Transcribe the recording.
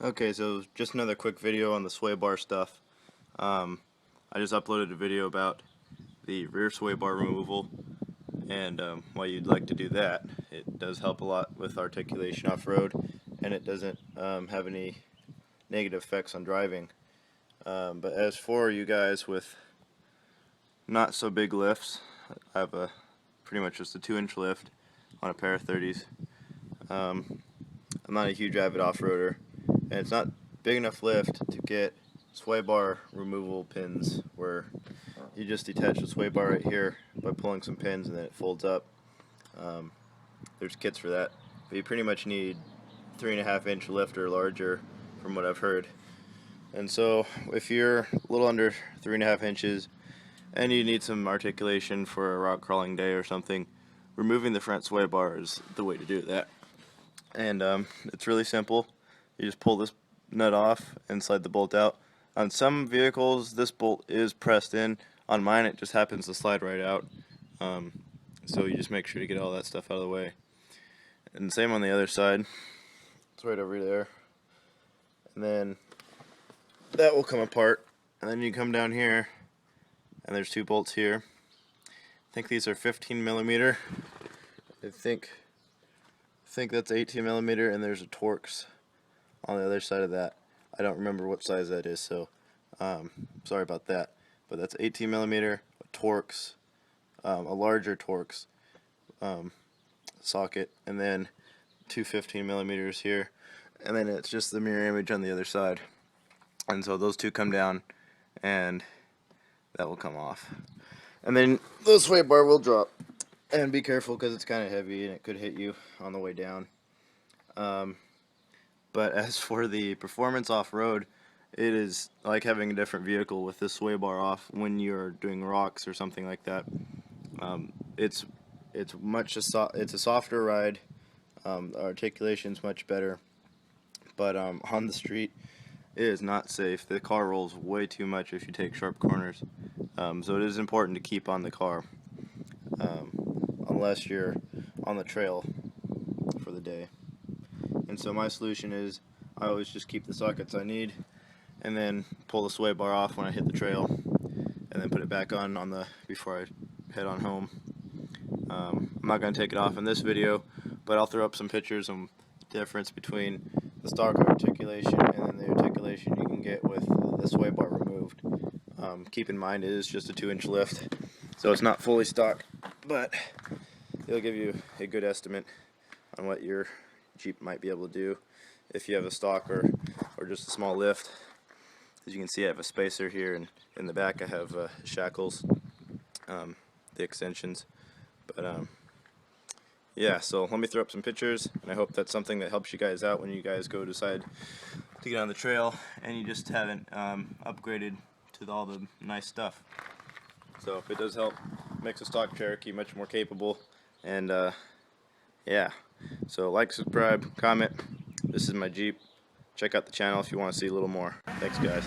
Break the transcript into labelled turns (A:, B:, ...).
A: Okay, so just another quick video on the sway bar stuff. I just uploaded a video about the rear sway bar removal, and while you'd like to do that, it does help a lot with articulation off-road, and it doesn't have any negative effects on driving. But as for you guys with not so big lifts, I have pretty much just a 2-inch lift on a pair of 30s. I'm not a huge avid off-roader, and it's not big enough lift to get sway bar removal pins where you just detach the sway bar right here by pulling some pins and then it folds up. There's kits for that, but you pretty much need 3.5-inch lift or larger from what I've heard. And so if you're a little under 3.5 inches and you need some articulation for a rock crawling day or something, removing the front sway bar is the way to do that. And it's really simple. You just pull this nut off and slide the bolt out. On some vehicles this bolt is pressed in. On mine it just happens to slide right out. So you just make sure to get all that stuff out of the way. And same on the other side. It's right over there. And then that will come apart. And then you come down here and there's 2 bolts here. I think these are 15 millimeter. I think that's 18 millimeter, and there's a Torx on the other side of that. I don't remember what size that is, so sorry about that. But that's 18 millimeter, a Torx, a larger Torx socket, and then 2 15 millimeters here, and then it's just the mirror image on the other side. And so those 2 come down, and that will come off. And then the sway bar will drop. And be careful because it's kind of heavy and it could hit you on the way down. But as for the performance off-road, it is like having a different vehicle with this sway bar off when you're doing rocks or something like that. It's a softer ride. The articulation's much better. But on the street, it is not safe. The car rolls way too much if you take sharp corners. So it is important to keep on the car. Unless you're on the trail for the day. And so my solution is I always just keep the sockets I need and then pull the sway bar off when I hit the trail and then put it back on before I head on home. I'm not going to take it off in this video, but I'll throw up some pictures on the difference between the stock articulation and then the articulation you can get with the sway bar removed. Keep in mind it is just a 2-inch lift, so it's not fully stock, but it'll give you a good estimate on what your Jeep might be able to do if you have a stock or just a small lift. As you can see, I have a spacer here, and in the back I have shackles, the extensions. But yeah, so let me throw up some pictures, and I hope that's something that helps you guys out when you guys decide to get on the trail and you just haven't upgraded to all the nice stuff. So if it does help, makes a stock Cherokee much more capable. And yeah, so like, subscribe, comment. This is my Jeep. Check out the channel if you want to see a little more. Thanks, guys.